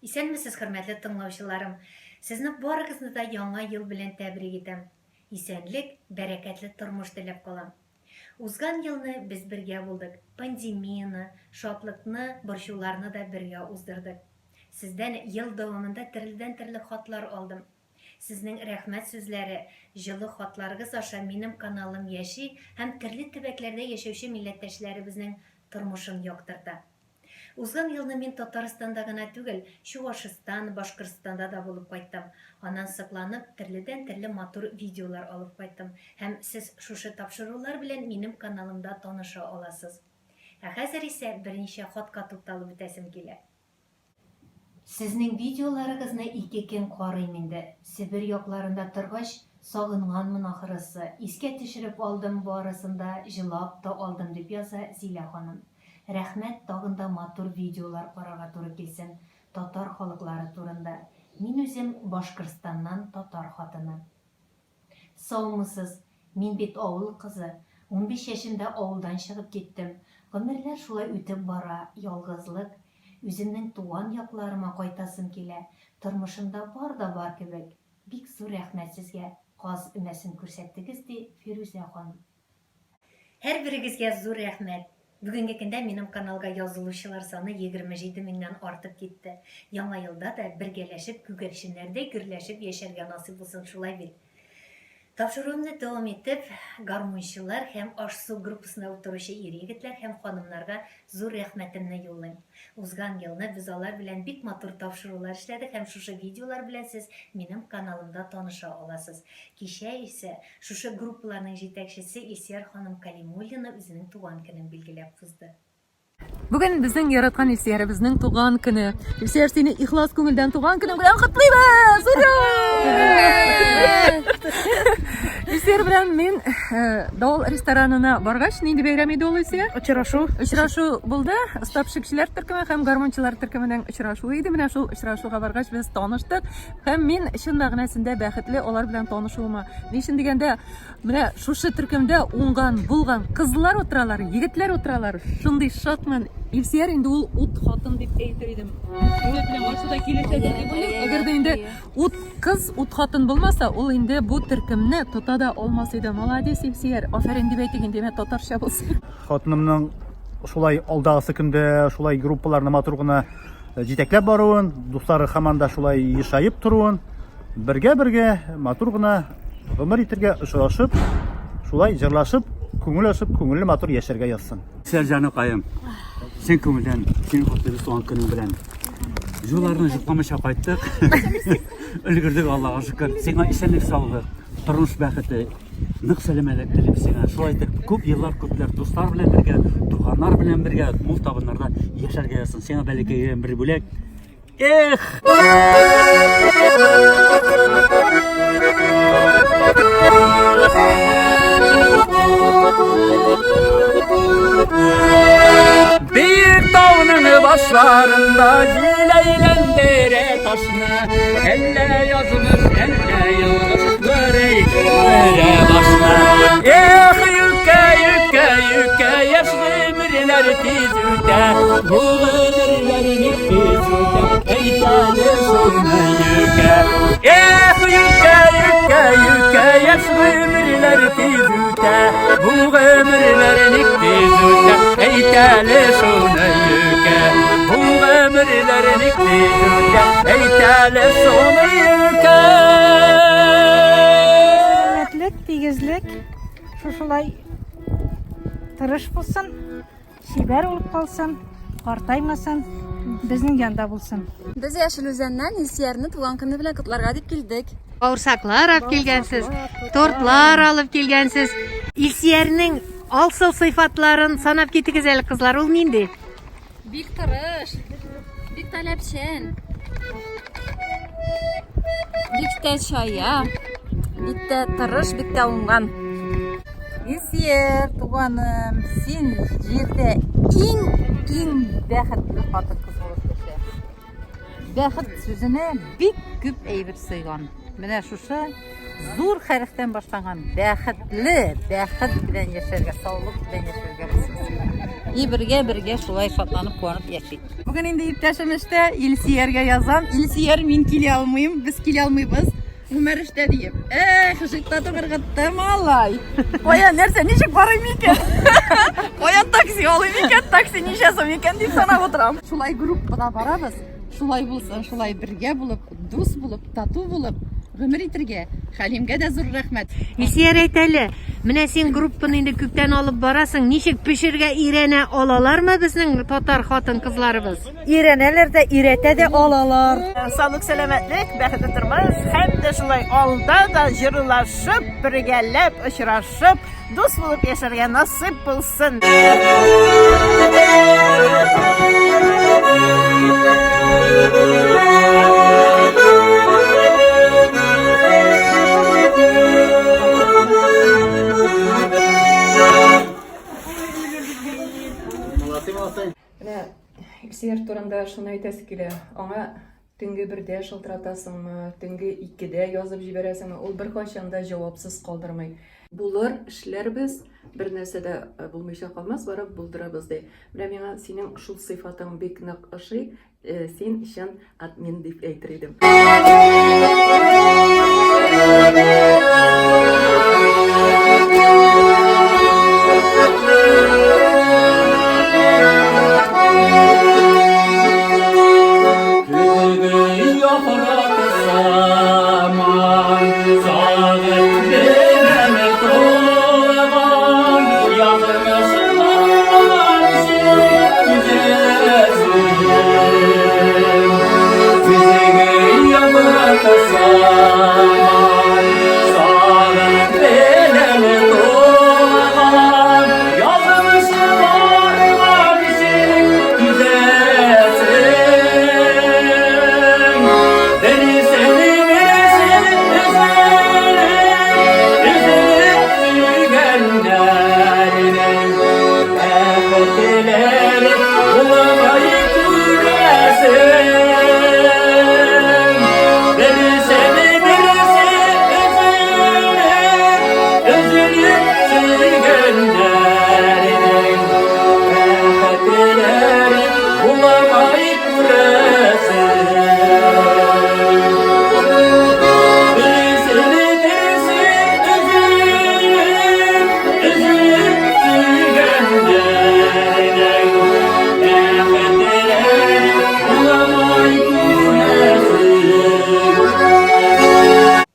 Исәнмесез, хөрмәтле тыңлаучыларым. Сезне барыгызны да яңа ел белән тәбрик итәм. Исәнлек, бәрәкәтле тормыш теләп калам. Узган елны без бергә булдык. Пандемияны, шатлыкны, борчуларны да бергә уздырдык. Сездән ел дәвамында төрле хатлар алдым. Сезнең рәхмәт сүзләре, җылы хатларыгыз аша минем каналым яши һәм төрле төбәкләрдә яшәүче милләттәшләребезнең тормышын яктырта. Узган елны мин Татарстанда гына түгел, Чувашстан, Башкортстанда да булып кайттым. Аннан сыкланып, төрле матур видеолар алып кайттым. Һәм сез шушы тапшырулар белән минем каналымда таныша аласыз. Хәзер исә берничә хатка тукталып үтәсем килә. Сезнең видеоларыгызны ике көн карыйм инде. Себер якларында торгач, сагынганмын ахырысы. Искә төшереп алдым барысында, җылап та алдым дип яза Зилә ханым. Рәхмәт, тагында матур видеолар карарга туры килсен. Татар халыклары турында. Мин үзем Башкортстаннан татар хатыны. Саумысыз, мин бит авыл кызы. 15 яшендә авылдан чыгып киттем. Гомерләр шулай үтеп бара, ялгызлык. Үземнең туган якларыма кайтасым килә. Тормышымда бар да бар кебек. Бик зур рәхмәт сезгә. Каз өмәсен күрсәттегез ди Фирүзә ханым. Һәрберегезгә зур рәхмәт. Бүгенге көндә минем каналга язылучылар саны 27 меңнән артып китте. Яңа елда да бергәләшеп, күгәрченнәрдәй гөрләшеп яшәргә насыйп булсын, шулай бит. Тапшыруымны дәвам итеп, гармунчылар һәм аш-су группасына утыручы ир-егетләр һәм ханымнарга зур рәхмәтемне юллыйм. Узган елны без алар белән бик матур тапшырулар эшләдек һәм шушы видеолар белән сез минем каналымда таныша аласыз. Кичә исә шушы группаларның җитәкчесе Илсияр ханым Калимуллина үзенең туган көнен билгеләп узды. Бүген безнең яраткан Илсиярыбызның туган көне. Илсияр, сине ихлас күңелдән туган көнең белән котлыйбыз! Ура! Илсияр белән мин Давыл ресторанына баргач, нинди бәйрәм иде ул, Илсияр? Очрашу булды. Стапшикчеләр төркеме һәм гармончылар төркеменең очрашуы иде. Менә шул очрашуга баргач без таныштык. Һәм мин чын мәгънәсендә бәхетле алар белән танышуыма. Нишен дигәндә, менә шушы төркемдә уңган, булган кызлар утыралар, егетләр утыралар. Шундый шатман. Илсияр инде ул ут хатын дип әйтер идем. Ул белән барсыда килешә дип уйлыйм. Әгәр дә инде ут кыз, ут хатын булмаса, ул инде бу төркемне тота да алмас иде. Молодец, Илсияр. Афәрин дип әйтик инде, татарча булсын. Хатынымның шулай алдагысы көндә шулай группаларны матур гына җитәкләп баруын, дуслары һаман да шулай ешайып торуын, бергә матур гына гомер итәргә очрашып, шулай җырлашып, күңел ашып, күңелле матур яшәргә язсын. Сәрҗаныкаем, сен күңелдән, син котлы туган көнең белән. Юлларны җыпламыйча кайттык. Өлгердек, Аллага шөкер. Сиңа исәнлек, саулык, тормыш бәхете, нык сәламәтлек телим сиңа. Шулай итеп, күп еллар, күпләр дуслар белән бергә, туганнар белән бергә мул табыннарда яшәргә язсын. Сиңа бәләкәйгә бер бүләк. Эх! Büyük dağının başlarında Cileylendirə taşını Elle yazılır, elle yazılır Böreyklere başına Yüke yaşlı ömürler tiz üte Bu ömürlerini tiz üte Eytali sonra yüke Yüke yaşlı ömürler tiz üte Bu ömürlerini tiz üte Eytali sonra yüke Bu ömürlerini tiz üte Eytali sonra yüke Hürmetlik, tигезлек, шушылай тырыш булсын, шибәр булып калсын, картаймасын, безнең янда булсын. Без Яшел Үзәннән Илсиярны туган көне белән котларга дип килдек. Бауырсаклар алып килгәнсез, тортлар алып килгәнсез. Илсиярның алсыл сыйфатларын санап китегез әле, кызлар, ул нинди? Бик тырыш, бик таләпчән. Бик тә шая, бик тә тырыш, бик тә уңган. Илсияр, туганым, син җирдә иң бәхетле хатын кыз булып яшә. Бәхет сүзенә бик күп әйбер сыйган. Менә шушы зур хәрефтән башланган бәхет белән яшәргә, саулык белән яшәргә булсын. И бірге шулай шатланып қуанып яшейді. Bugün indi iптәшемеште Илсиярга язам. Илсияр мин килә алмыйм, без килә алмыйбыз. Гомер эштә диеп. Хышыкта тыгыргытты малай. Кая нәрсә, ничек барыйм икән? Кая такси алыйм икән? Такси ничә сум икән дип санап утырам. Шулай группада барабыз. Шулай булсын, шулай бергә булып, дус булып, тату булып, гомер итәргә. Хәлимгә дә зур рәхмәт. Илсияр әйт әле, менә син группаны инде күптән алып барасың, ничек пешергә өйрәнә алалармы безнең татар хатын-кызларыбыз? Өйрәнәләр дә, өйрәтә дә алалар. Sağlık, selametlik, бәхетле тормыш, һәм дә шулай алда да җырлашып, бергәләп, очрашып, дус булып яшәргә насыйп булсын. Менә Илсияр турында шуны әйтәсе килә. Аңа төнге 1дә шылтыратасыңмы, төнге 2дә язып җибәрәсеңме, ул беркайчан да җавапсыз калдырмый. Булыр, эшләрбез, бер нәрсә дә булмыйча калмас, барып булдырабыз ди. Менә миңа синең шул сыйфатың бик нык ошый, син өчен админ дип әйтер идем.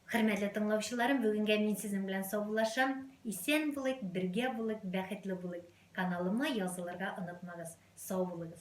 Хөрмәтле тыңлаучыларым, бүгенгә мин сезнең белән саубуллашам. Исән булыйк, бергә булыйк, бәхетле булыйк. Каналыма язылырга онытмагыз. Сау булыгыз.